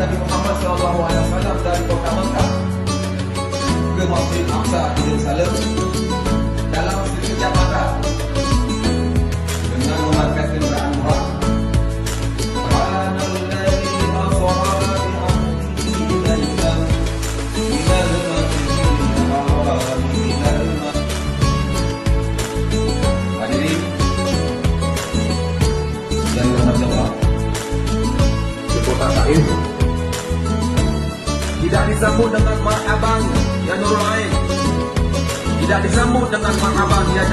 Nabi Muhammad SAW dari kota Mekah ke Masjid Aqsa di Yerusalem dalam sekejap mata dengan memakai kendaraan murah. Hadirin yang dirahmati Allah, di kota Taif tidak disambut dengan marhaban ya Nurul Ain, tidak disambut dengan marhaban ya